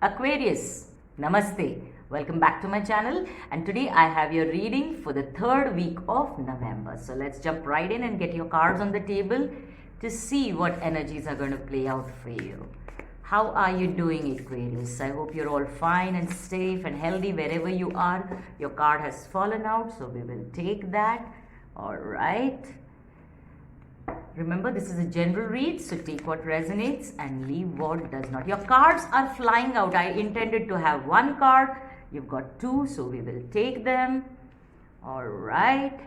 Aquarius, Namaste. Welcome back to my channel, and today I have your reading for the third week of November. So let's jump right in and get your cards on the table to see what energies are going to play out for you. How are you doing, Aquarius? I hope you're all fine and safe and healthy wherever you are. Your card has fallen out, so we will take that. All right. Remember, this is a general read, so take what resonates and leave what does not. Your cards are flying out. I intended to have one card. You've got two, so we will take them. All right.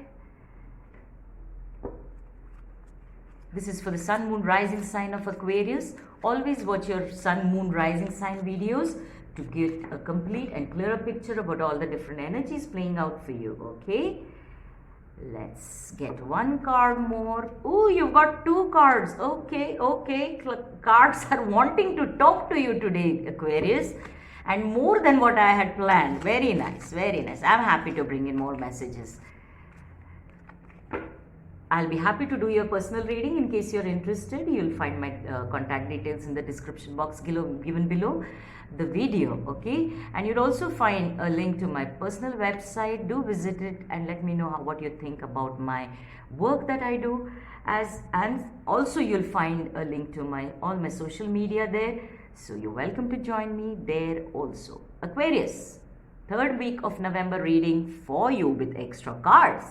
This is for the sun, moon, rising sign of Aquarius. Always watch your sun, moon, rising sign videos to get a complete and clearer picture about all the different energies playing out for you, okay? Let's get one card more. Oh, you've got two cards. Okay. Cards are wanting to talk to you today, Aquarius, and more than what I had planned. Very nice, very nice. I'm happy to bring in more messages. I'll be happy to do your personal reading. In case you're interested, you'll find my contact details in the description box given below the video, okay? And you'll also find a link to my personal website. Do visit it and let me know what you think about my work that I do. And also you'll find a link to all my social media there. So you're welcome to join me there also. Aquarius, third week of November reading for you with extra cards.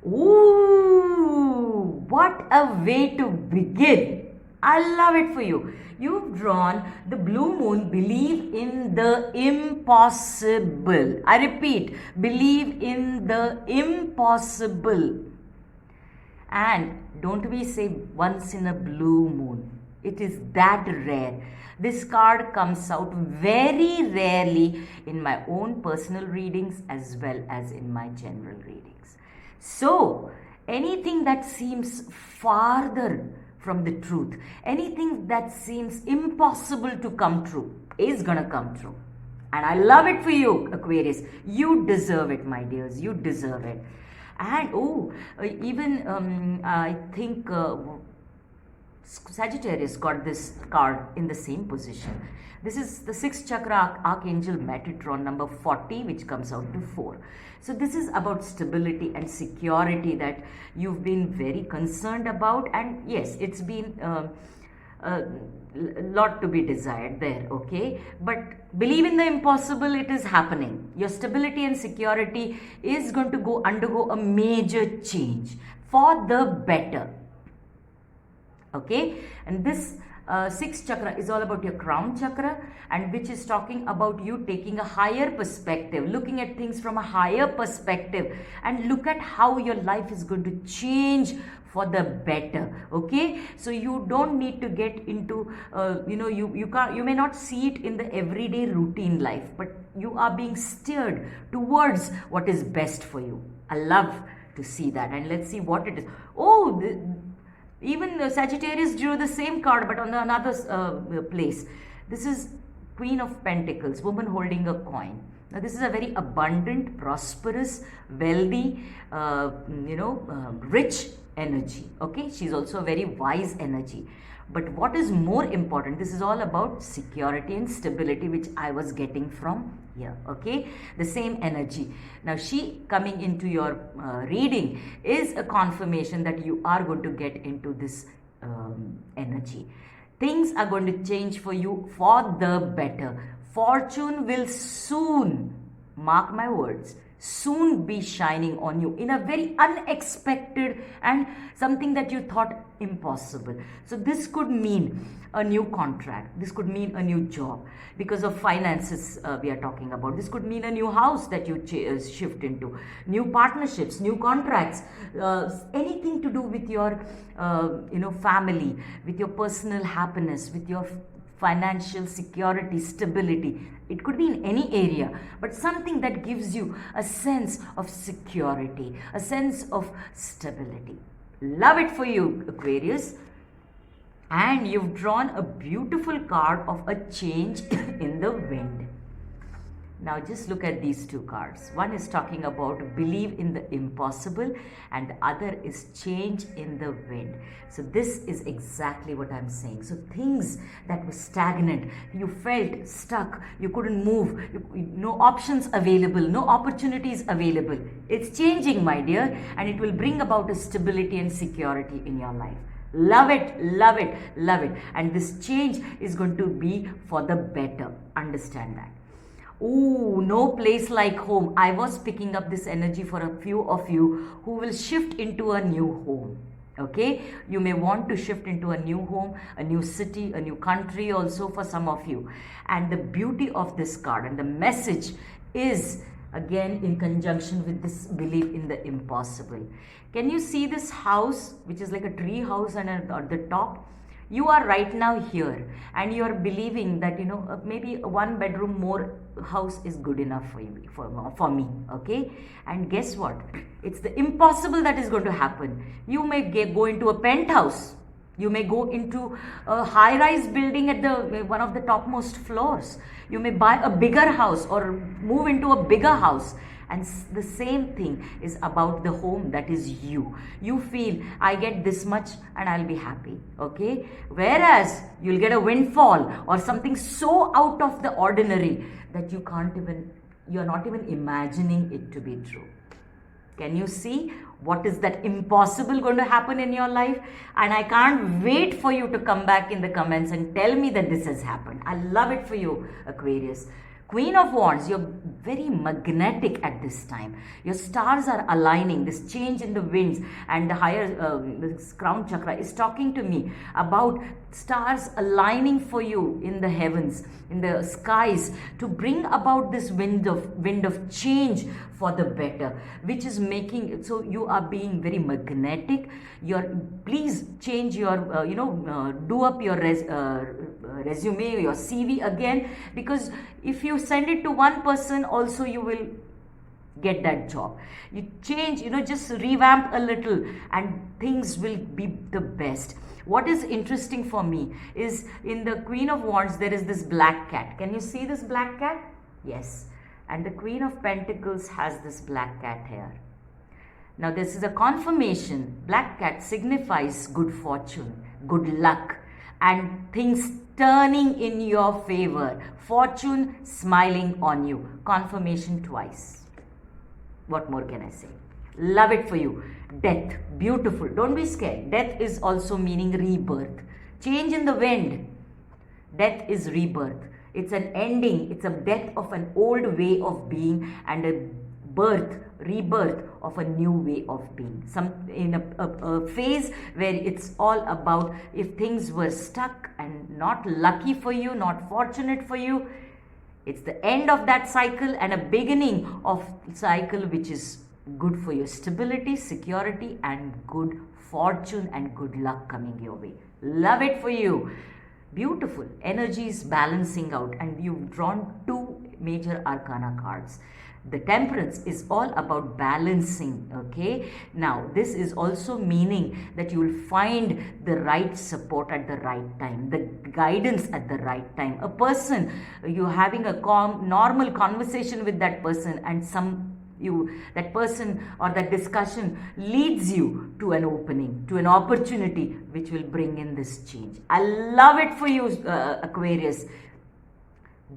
Ooh, what a way to begin. I love it for you. You've drawn the blue moon, believe in the impossible. I repeat, believe in the impossible. And don't we say once in a blue moon? It is that rare. This card comes out very rarely in my own personal readings as well as in my general readings. So, anything that seems farther from the truth, anything that seems impossible to come true is gonna come true. And I love it for you, Aquarius. You deserve it, my dears. You deserve it. And I think Sagittarius got this card in the same position. This is the 6th chakra Archangel Metatron number 40, which comes out to 4. So this is about stability and security that you've been very concerned about. And yes, it's been a lot to be desired there, okay? But believe in the impossible, it is happening. Your stability and security is going to undergo a major change for the better. Okay, and this 6th chakra is all about your crown chakra, and which is talking about you taking a higher perspective, looking at things from a higher perspective, and look at how your life is going to change for the better. Okay, so you don't need to get into you may not see it in the everyday routine life, but you are being steered towards what is best for you. I love to see that. And let's see what it is. Even Sagittarius drew the same card, but on another place. This is Queen of Pentacles, woman holding a coin. Now, this is a very abundant, prosperous, wealthy, rich energy. Okay, she's also a very wise energy. But what is more important, this is all about security and stability, which I was getting from here, okay? The same energy. Now, she coming into your reading is a confirmation that you are going to get into this energy. Things are going to change for you for the better. Fortune will soon, mark my words, soon be shining on you in a very unexpected and something that you thought impossible. So this could mean a new contract. This could mean a new job because of finances we are talking about. This could mean a new house that you shift into, new partnerships, new contracts, anything to do with your family, with your personal happiness, with your financial security, stability. It could be in any area, but something that gives you a sense of security, a sense of stability. Love it for you, Aquarius. And you've drawn a beautiful card of a change in the wind. Now just look at these two cards. One is talking about believe in the impossible and the other is change in the wind. So this is exactly what I'm saying. So things that were stagnant, you felt stuck, you couldn't move, no options available, no opportunities available. It's changing, my dear, and it will bring about a stability and security in your life. Love it, love it, love it. And this change is going to be for the better. Understand that. Ooh, no place like home. I was picking up this energy for a few of you who will shift into a new home. Okay, you may want to shift into a new home, a new city, a new country also for some of you. And the beauty of this card and the message is again in conjunction with this belief in the impossible. Can you see this house, which is like a tree house, and at the top you are right now here and you are believing that maybe a 1 bedroom more house is good enough for you, for me. Okay, and guess what, it's the impossible that is going to happen. You may go into a penthouse, you may go into a high-rise building at the one of the topmost floors, you may buy a bigger house or move into a bigger house. And the same thing is about the home, that is you. You feel, I get this much and I'll be happy, okay? Whereas you'll get a windfall or something so out of the ordinary that you're not even imagining it to be true. Can you see what is that impossible going to happen in your life? And I can't wait for you to come back in the comments and tell me that this has happened. I love it for you, Aquarius. Queen of Wands, you're very magnetic at this time. Your stars are aligning. This change in the winds and the higher this crown chakra is talking to me about stars aligning for you in the heavens, in the skies, to bring about this wind of change for the better, which is making it so you are being very magnetic. Please change your do up your resume, your CV again, because if you send it to one person also, you will get that job. You change, just revamp a little and things will be the best. What is interesting for me is in the Queen of Wands there is this black cat. Can you see this black cat? Yes. And the Queen of Pentacles has this black cat here. Now this is a confirmation. Black cat signifies good fortune, good luck, and things turning in your favor. Fortune smiling on you. Confirmation twice. What more can I say? Love it for you. Death, beautiful. Don't be scared. Death is also meaning rebirth. Change in the wind. Death is rebirth. It's an ending. It's a death of an old way of being and a rebirth of a new way of being. In a phase where it's all about, if things were stuck and not lucky for you, not fortunate for you, it's the end of that cycle and a beginning of cycle which is good for your stability, security, and good fortune and good luck coming your way. Love it for you. Beautiful. Energy is balancing out and you've drawn 2 major arcana cards. The Temperance is all about balancing, okay? Now, this is also meaning that you will find the right support at the right time, the guidance at the right time. A person, you're having a normal conversation with that person and that person or that discussion leads you to an opening, to an opportunity which will bring in this change. I love it for you, Aquarius.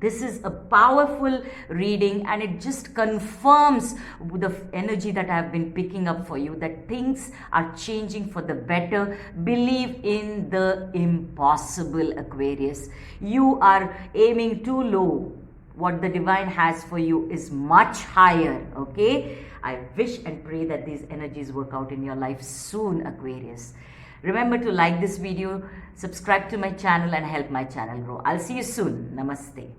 This is a powerful reading and it just confirms the energy that I have been picking up for you, that things are changing for the better. Believe in the impossible, Aquarius. You are aiming too low. What the divine has for you is much higher, okay? I wish and pray that these energies work out in your life soon, Aquarius. Remember to like this video, subscribe to my channel and help my channel grow. I'll see you soon. Namaste.